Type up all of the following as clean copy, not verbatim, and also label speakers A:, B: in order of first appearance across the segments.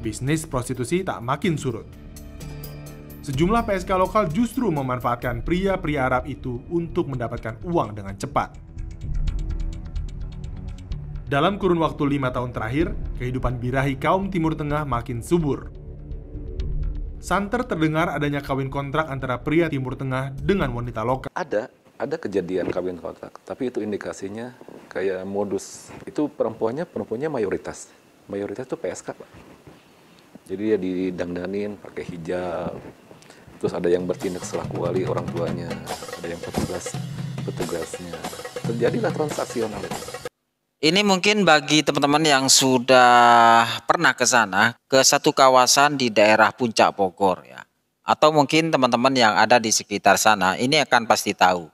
A: bisnis prostitusi tak makin surut. Sejumlah PSK lokal justru memanfaatkan pria-pria Arab itu untuk mendapatkan uang dengan cepat. Dalam kurun waktu 5 tahun terakhir, kehidupan birahi kaum Timur Tengah makin subur. Santer terdengar adanya kawin kontrak antara pria Timur Tengah dengan wanita lokal.
B: Ada kejadian kawin kontrak, tapi itu indikasinya kayak modus. Itu perempuannya mayoritas. Mayoritas itu PSK, Pak. Jadi dia didangdanin pakai hijab. Terus ada yang bertindak selaku wali orang tuanya, ada yang petugasnya. Terjadilah transaksional itu.
C: Ini mungkin bagi teman-teman yang sudah pernah ke sana, ke satu kawasan di daerah Puncak Bogor ya. Atau mungkin teman-teman yang ada di sekitar sana, ini akan pasti tahu.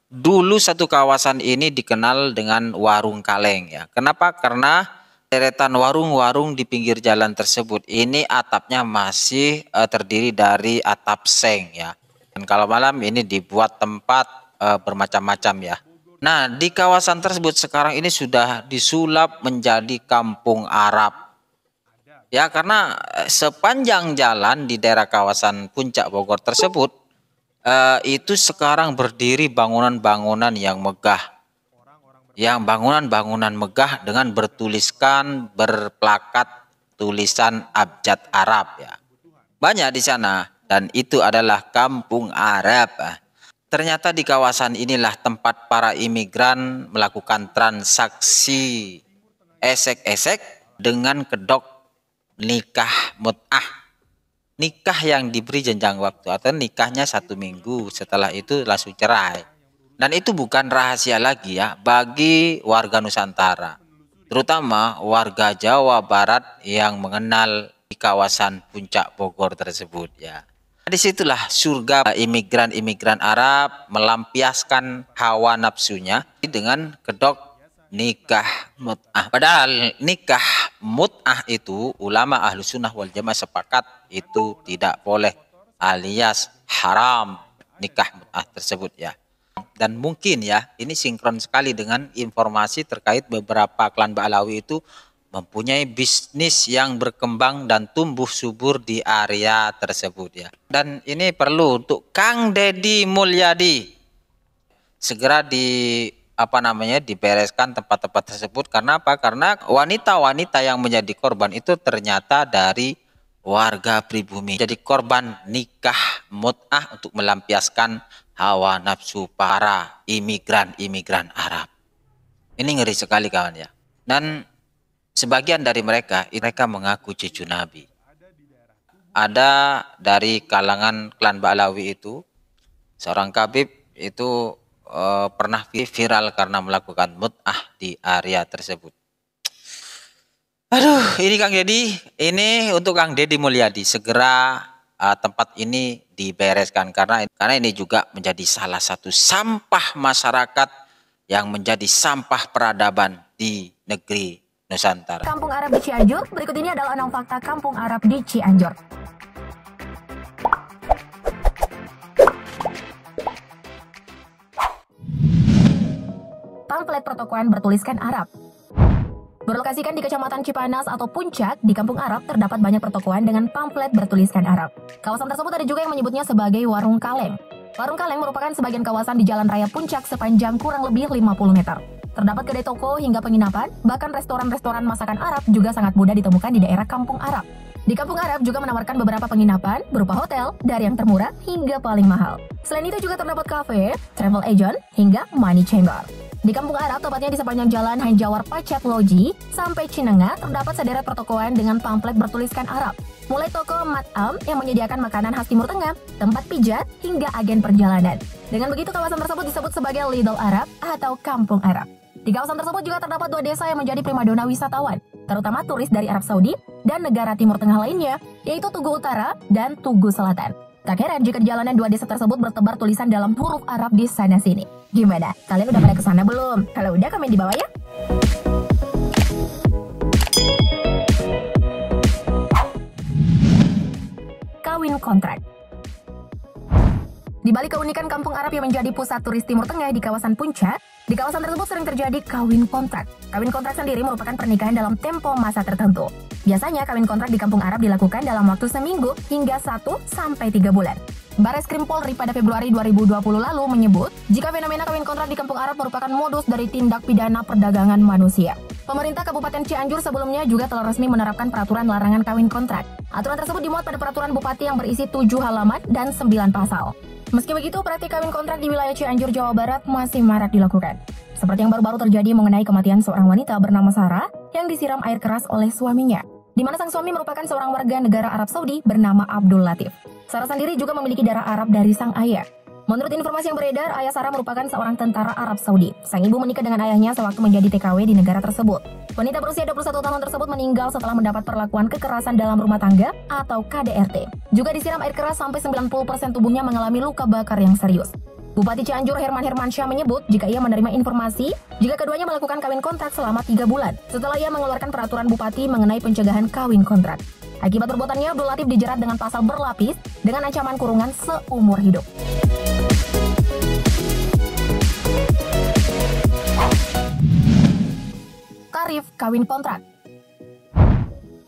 C: Dulu satu kawasan ini dikenal dengan warung kaleng ya. Kenapa? Karena deretan warung-warung di pinggir jalan tersebut ini atapnya masih terdiri dari atap seng ya. Dan kalau malam ini dibuat tempat bermacam-macam ya. Nah, di kawasan tersebut sekarang ini sudah disulap menjadi kampung Arab. Ya, karena sepanjang jalan di daerah kawasan Puncak Bogor tersebut itu sekarang berdiri bangunan-bangunan yang megah. Yang bangunan-bangunan megah dengan berplakat tulisan abjad Arab ya. Banyak di sana dan itu adalah kampung Arab. Ternyata di kawasan inilah tempat para imigran melakukan transaksi esek-esek dengan kedok nikah mut'ah. Nikah yang diberi jenjang waktu atau nikahnya 1 minggu, setelah itu langsung cerai. Dan itu bukan rahasia lagi ya bagi warga Nusantara, terutama warga Jawa Barat yang mengenal di kawasan Puncak Bogor tersebut ya. Disitulah surga imigran-imigran Arab melampiaskan hawa nafsunya dengan kedok nikah mut'ah. Padahal nikah mut'ah itu ulama Ahlus Sunnah wal Jamaah sepakat itu tidak boleh alias haram nikah mut'ah tersebut ya. Dan mungkin ya ini sinkron sekali dengan informasi terkait beberapa klan Ba'alawi itu mempunyai bisnis yang berkembang dan tumbuh subur di area tersebut ya. Dan ini perlu untuk Kang Deddy Mulyadi segera dibereskan tempat-tempat tersebut. Karena apa? Karena wanita-wanita yang menjadi korban itu ternyata dari warga pribumi. Jadi korban nikah mut'ah untuk melampiaskan hawa nafsu para imigran Arab. Ini ngeri sekali kawan ya. Dan sebagian dari mereka mengaku cucu Nabi. Ada dari kalangan klan Ba'alawi itu, seorang kabib itu pernah viral karena melakukan mut'ah di area tersebut. Aduh, ini Kang Deddy, ini untuk Kang Deddy Mulyadi, segera tempat ini dibereskan karena ini juga menjadi salah satu sampah masyarakat yang menjadi sampah peradaban di negeri Nusantara.
D: Kampung Arab di Cianjur, berikut ini adalah 6 fakta Kampung Arab di Cianjur. Pamflet pertokoan bertuliskan Arab. Berlokasikan di Kecamatan Cipanas atau Puncak, di Kampung Arab terdapat banyak pertokoan dengan pamflet bertuliskan Arab. Kawasan tersebut ada juga yang menyebutnya sebagai warung kaleng. Warung kaleng merupakan sebagian kawasan di Jalan Raya Puncak sepanjang kurang lebih 50 meter. Terdapat kedai toko hingga penginapan, bahkan restoran-restoran masakan Arab juga sangat mudah ditemukan di daerah Kampung Arab. Di Kampung Arab juga menawarkan beberapa penginapan berupa hotel dari yang termurah hingga paling mahal. Selain itu juga terdapat cafe, travel agent, hingga money chamber. Di Kampung Arab, tepatnya di sepanjang jalan Hanjawar Pacet Loji sampai Cinengah, terdapat sederet pertokoan dengan pamflet bertuliskan Arab. Mulai toko Mat'am yang menyediakan makanan khas Timur Tengah, tempat pijat, hingga agen perjalanan. Dengan begitu, kawasan tersebut disebut sebagai Lidl Arab atau Kampung Arab. Di kawasan tersebut juga terdapat 2 desa yang menjadi primadona wisatawan, terutama turis dari Arab Saudi dan negara Timur Tengah lainnya, yaitu Tugu Utara dan Tugu Selatan. Tak heran jika di jalanan 2 desa tersebut bertebar tulisan dalam huruf Arab di sana-sini. Gimana? Kalian udah pada kesana belum? Kalau udah, komen di bawah ya. Kawin kontrak. Di balik keunikan Kampung Arab yang menjadi pusat turis Timur Tengah di kawasan Puncak, di kawasan tersebut sering terjadi kawin kontrak. Kawin kontrak sendiri merupakan pernikahan dalam tempo masa tertentu. Biasanya kawin kontrak di kampung Arab dilakukan dalam waktu seminggu hingga 1-3 bulan. Bareskrim Polri pada Februari 2020 lalu menyebut jika fenomena kawin kontrak di kampung Arab merupakan modus dari tindak pidana perdagangan manusia. Pemerintah Kabupaten Cianjur sebelumnya juga telah resmi menerapkan peraturan larangan kawin kontrak. Aturan tersebut dimuat pada peraturan bupati yang berisi 7 halaman dan 9 pasal. Meski begitu, praktik kawin kontrak di wilayah Cianjur, Jawa Barat masih marak dilakukan. Seperti yang baru-baru terjadi mengenai kematian seorang wanita bernama Sarah yang disiram air keras oleh suaminya, di mana sang suami merupakan seorang warga negara Arab Saudi bernama Abdul Latif. Sarah sendiri juga memiliki darah Arab dari sang ayah. Menurut informasi yang beredar, ayah Sarah merupakan seorang tentara Arab Saudi. Sang ibu menikah dengan ayahnya sewaktu menjadi TKW di negara tersebut. Wanita berusia 21 tahun tersebut meninggal setelah mendapat perlakuan kekerasan dalam rumah tangga atau KDRT. Juga disiram air keras sampai 90% tubuhnya mengalami luka bakar yang serius. Bupati Cianjur Herman Hermansyah menyebut jika ia menerima informasi jika keduanya melakukan kawin kontrak selama 3 bulan setelah ia mengeluarkan peraturan bupati mengenai pencegahan kawin kontrak. Akibat perbuatannya, Abdul Latif dijerat dengan pasal berlapis dengan ancaman kurungan seumur hidup. Tarif kawin kontrak.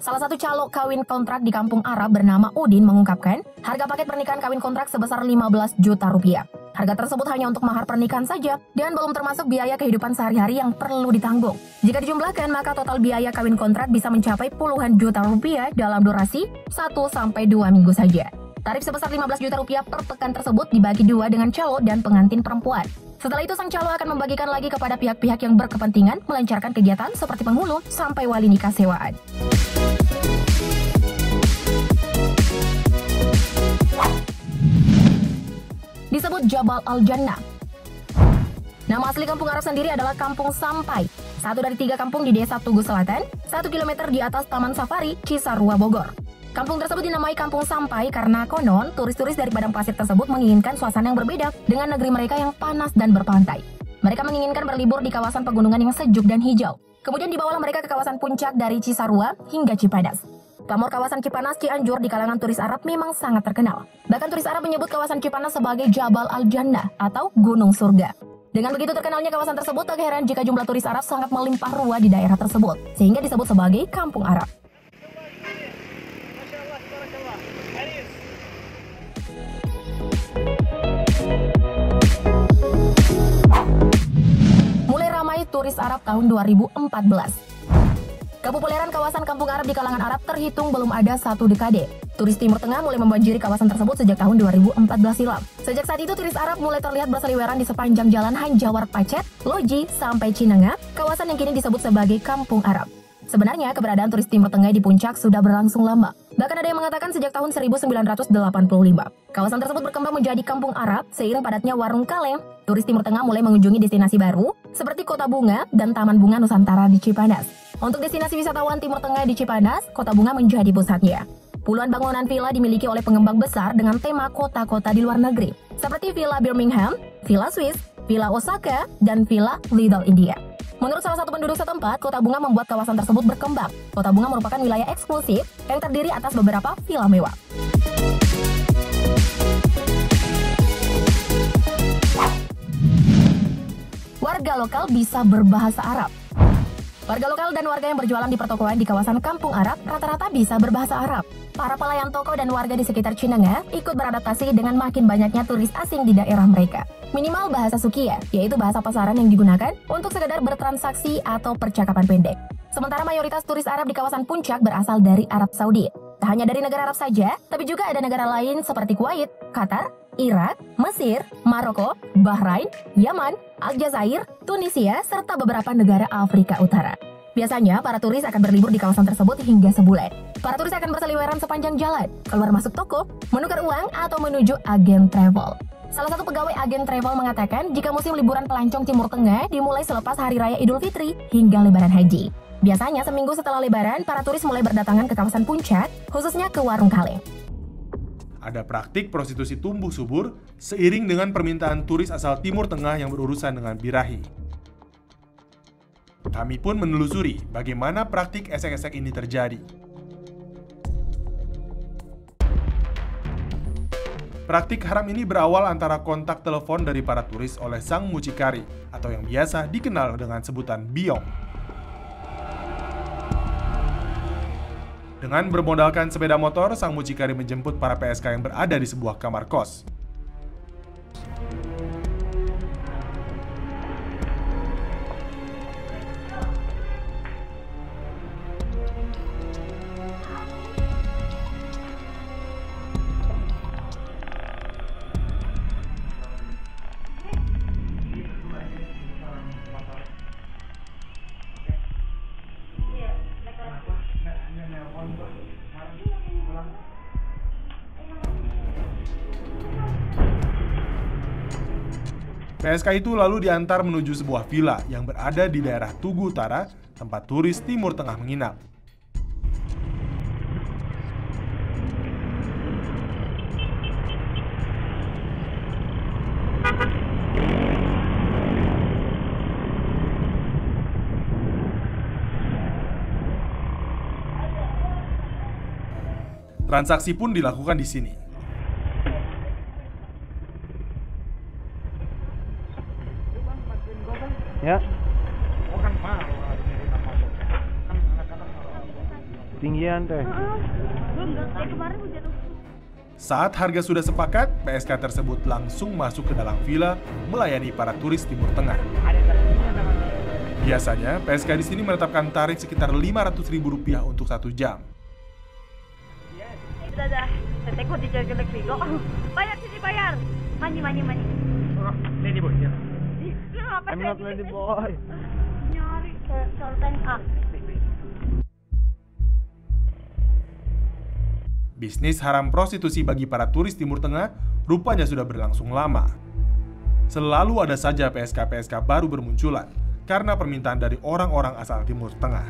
D: Salah satu calo kawin kontrak di kampung Arab bernama Udin mengungkapkan harga paket pernikahan kawin kontrak sebesar 15 juta rupiah. Harga tersebut hanya untuk mahar pernikahan saja dan belum termasuk biaya kehidupan sehari-hari yang perlu ditanggung. Jika dijumlahkan, maka total biaya kawin kontrak bisa mencapai puluhan juta rupiah dalam durasi 1-2 minggu saja. Tarif sebesar 15 juta rupiah per pekan tersebut dibagi 2 dengan calo dan pengantin perempuan. Setelah itu, sang calo akan membagikan lagi kepada pihak-pihak yang berkepentingan melancarkan kegiatan seperti penghulu sampai wali nikah sewaan. Disebut Jabal Al-Jannah. Nama asli kampung Arab sendiri adalah Kampung Sampai, satu dari 3 kampung di Desa Tugu Selatan, 1 kilometer di atas Taman Safari, Cisarua, Bogor. Kampung tersebut dinamai Kampung Sampai karena konon turis-turis dari padang pasir tersebut menginginkan suasana yang berbeda dengan negeri mereka yang panas dan berpantai. Mereka menginginkan berlibur di kawasan pegunungan yang sejuk dan hijau. Kemudian dibawalah mereka ke kawasan puncak dari Cisarua hingga Cipanas. Pamor kawasan Cipanas Cianjur di kalangan turis Arab memang sangat terkenal. Bahkan turis Arab menyebut kawasan Cipanas sebagai Jabal Al-Jannah atau Gunung Surga. Dengan begitu terkenalnya kawasan tersebut, tak heran jika jumlah turis Arab sangat melimpah ruah di daerah tersebut, sehingga disebut sebagai Kampung Arab. Mulai ramai turis Arab tahun 2014. Kepopuleran kawasan Kampung Arab di kalangan Arab terhitung belum ada 1 dekade. Turis Timur Tengah mulai membanjiri kawasan tersebut sejak tahun 2014 silam. Sejak saat itu, turis Arab mulai terlihat berseliweran di sepanjang jalan Hanjawar Pacet, Loji, sampai Cinanga, kawasan yang kini disebut sebagai Kampung Arab. Sebenarnya, keberadaan turis Timur Tengah di puncak sudah berlangsung lama. Bahkan ada yang mengatakan sejak tahun 1985. Kawasan tersebut berkembang menjadi Kampung Arab seiring padatnya warung kaleng. Turis Timur Tengah mulai mengunjungi destinasi baru seperti Kota Bunga dan Taman Bunga Nusantara di Cipanas. Untuk destinasi wisatawan Timur Tengah di Cipanas, Kota Bunga menjadi pusatnya. Puluhan bangunan villa dimiliki oleh pengembang besar dengan tema kota-kota di luar negeri, seperti Villa Birmingham, Villa Swiss, Villa Osaka, dan Villa Little India. Menurut salah satu penduduk setempat, Kota Bunga membuat kawasan tersebut berkembang. Kota Bunga merupakan wilayah eksklusif yang terdiri atas beberapa villa mewah. Warga lokal bisa berbahasa Arab. Warga lokal dan warga yang berjualan di pertokoan di kawasan Kampung Arab rata-rata bisa berbahasa Arab. Para pelayan toko dan warga di sekitar Cinanga ikut beradaptasi dengan makin banyaknya turis asing di daerah mereka. Minimal bahasa Sukia, yaitu bahasa pasaran yang digunakan untuk sekedar bertransaksi atau percakapan pendek. Sementara mayoritas turis Arab di kawasan puncak berasal dari Arab Saudi. Tak hanya dari negara Arab saja, tapi juga ada negara lain seperti Kuwait, Qatar, Irak, Mesir, Maroko, Bahrain, Yaman, Aljazair, Tunisia, serta beberapa negara Afrika Utara. Biasanya, para turis akan berlibur di kawasan tersebut hingga sebulan. Para turis akan berseliweran sepanjang jalan, keluar masuk toko, menukar uang, atau menuju agen travel. Salah satu pegawai agen travel mengatakan jika musim liburan pelancong Timur Tengah dimulai selepas Hari Raya Idul Fitri hingga Lebaran Haji. Biasanya, seminggu setelah Lebaran, para turis mulai berdatangan ke kawasan puncak, khususnya ke warung kaleng.
A: Ada praktik prostitusi tumbuh subur seiring dengan permintaan turis asal Timur Tengah yang berurusan dengan birahi. Kami pun menelusuri bagaimana praktik esek-esek ini terjadi. Praktik haram ini berawal antara kontak telepon dari para turis oleh sang mucikari atau yang biasa dikenal dengan sebutan biong. Dengan bermodalkan sepeda motor, sang mucikari menjemput para PSK yang berada di sebuah kamar kos. PSK itu lalu diantar menuju sebuah villa yang berada di daerah Tugu Utara, tempat turis Timur Tengah menginap. Transaksi pun dilakukan di sini.
E: Ya. Tinggian teh.
A: Saat harga sudah sepakat, PSK tersebut langsung masuk ke dalam villa melayani para turis Timur Tengah. Biasanya, PSK di sini menetapkan tarif sekitar Rp500.000 untuk 1 jam.
F: Dadah, teteku dijelek-jelek Vigo. Bayar sini bayar. Mani.
E: Lady boy. Ya.
F: Apa
E: I'm not lady boy.
F: Nyari ke Sultan A.
A: Bisnis haram prostitusi bagi para turis Timur Tengah rupanya sudah berlangsung lama. Selalu ada saja PSK-PSK baru bermunculan karena permintaan dari orang-orang asal Timur Tengah.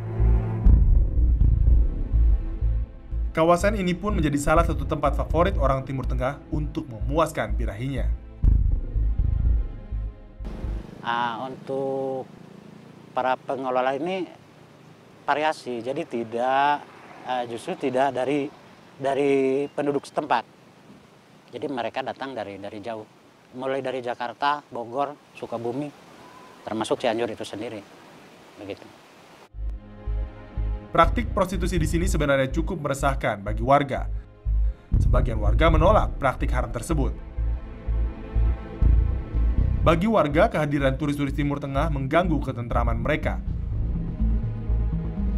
A: Kawasan ini pun menjadi salah satu tempat favorit orang Timur Tengah untuk memuaskan birahinya.
G: Untuk para pengelola ini variasi, jadi justru tidak dari penduduk setempat. Jadi mereka datang dari jauh, mulai dari Jakarta, Bogor, Sukabumi, termasuk Cianjur itu sendiri, begitu.
A: Praktik prostitusi di sini sebenarnya cukup meresahkan bagi warga. Sebagian warga menolak praktik haram tersebut. Bagi warga, kehadiran turis-turis Timur Tengah mengganggu ketentraman mereka.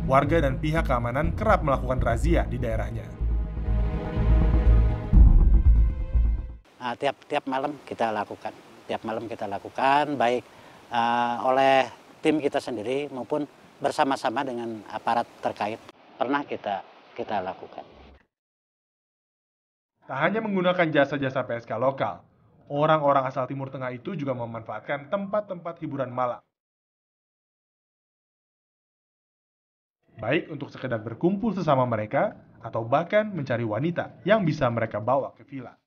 A: Warga dan pihak keamanan kerap melakukan razia di daerahnya.
G: Tiap malam kita lakukan, baik oleh tim kita sendiri maupun bersama-sama dengan aparat terkait. Pernah kita lakukan.
A: Tak hanya menggunakan jasa-jasa PSK lokal, orang-orang asal Timur Tengah itu juga memanfaatkan tempat-tempat hiburan malam. Baik untuk sekedar berkumpul sesama mereka, atau bahkan mencari wanita yang bisa mereka bawa ke villa.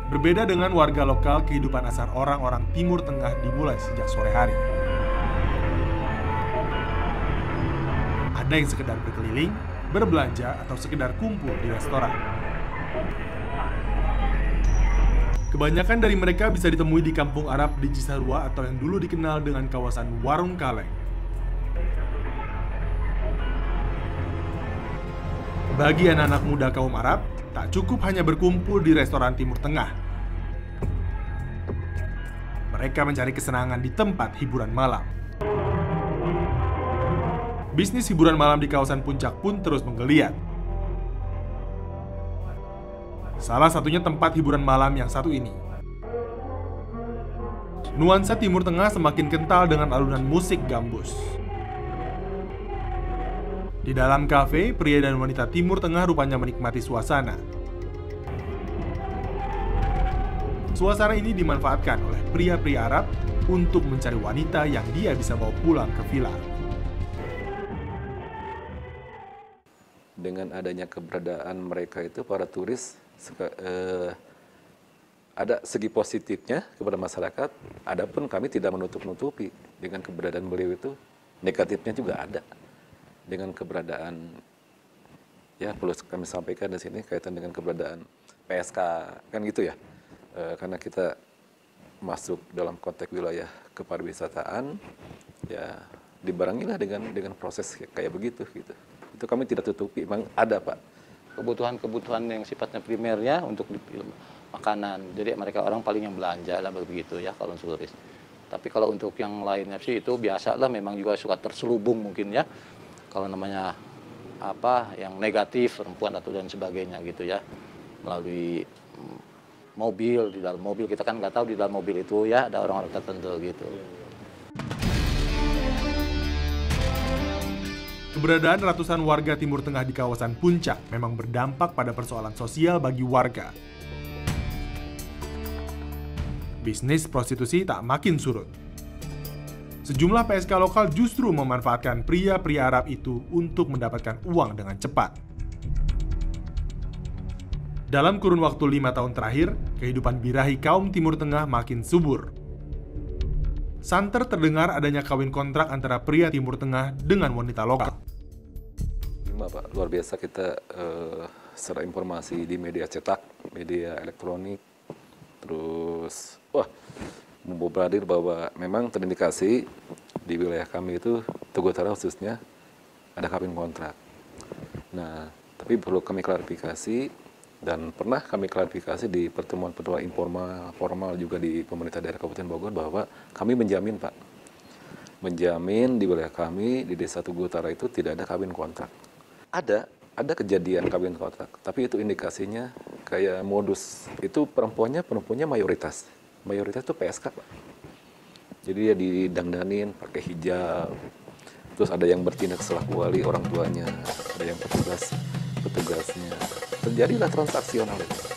A: Berbeda dengan warga lokal, kehidupan asal orang-orang Timur Tengah dimulai sejak sore hari. Ada yang sekedar berkeliling, berbelanja, atau sekedar kumpul di restoran. Kebanyakan dari mereka bisa ditemui di Kampung Arab di Cisarua atau yang dulu dikenal dengan kawasan Warung Kaleng. Bagi anak-anak muda kaum Arab, tak cukup hanya berkumpul di restoran Timur Tengah. Mereka mencari kesenangan di tempat hiburan malam. Bisnis hiburan malam di kawasan Puncak pun terus menggeliat. Salah satunya tempat hiburan malam yang satu ini. Nuansa Timur Tengah semakin kental dengan alunan musik gambus. Di dalam kafe, pria dan wanita Timur Tengah rupanya menikmati suasana. Suasana ini dimanfaatkan oleh pria-pria Arab untuk mencari wanita yang dia bisa bawa pulang ke villa.
B: dengan adanya keberadaan mereka itu para turis ada segi positifnya kepada masyarakat, adapun kami tidak menutup-nutupi dengan keberadaan beliau itu negatifnya juga ada dengan keberadaan, ya perlu kami sampaikan di sini kaitan dengan keberadaan PSK kan gitu ya, karena kita masuk dalam konteks wilayah kepariwisataan, ya dibarengilah dengan proses kayak begitu gitu. Itu kami tidak tutupi, memang ada Pak.
H: Kebutuhan yang sifatnya primernya untuk makanan. Jadi mereka orang paling yang belanja lah begitu ya kalau turis. Tapi kalau untuk yang lainnya sih itu biasa lah, memang juga suka terselubung mungkin ya. Kalau namanya apa yang negatif perempuan atau dan sebagainya gitu ya. Melalui mobil, di dalam mobil kita kan nggak tahu di dalam mobil itu ya ada orang-orang tertentu gitu.
A: Keberadaan ratusan warga Timur Tengah di kawasan Puncak memang berdampak pada persoalan sosial bagi warga. Bisnis prostitusi tak makin surut. Sejumlah PSK lokal justru memanfaatkan pria-pria Arab itu untuk mendapatkan uang dengan cepat. Dalam kurun waktu 5 tahun terakhir, kehidupan birahi kaum Timur Tengah makin subur. Santer terdengar adanya kawin kontrak antara pria Timur Tengah dengan wanita lokal.
B: Pak, luar biasa kita secara informasi di media cetak, media elektronik, terus membobardir bahwa memang terindikasi di wilayah kami itu Tugu Utara khususnya ada kawin kontrak. Nah, tapi perlu kami klarifikasi dan pernah kami klarifikasi di pertemuan-pertemuan informal, formal juga di pemerintah daerah Kabupaten Bogor bahwa kami menjamin Pak, menjamin di wilayah kami di Desa Tugu Utara itu tidak ada kawin kontrak. Ada kejadian kawin kontrak, tapi itu indikasinya kayak modus. Itu perempuannya mayoritas itu PSK Pak. Jadi dia didangdanin pakai hijab, terus ada yang bertindak selaku wali orang tuanya, ada yang petugasnya. Terjadilah transaksional itu.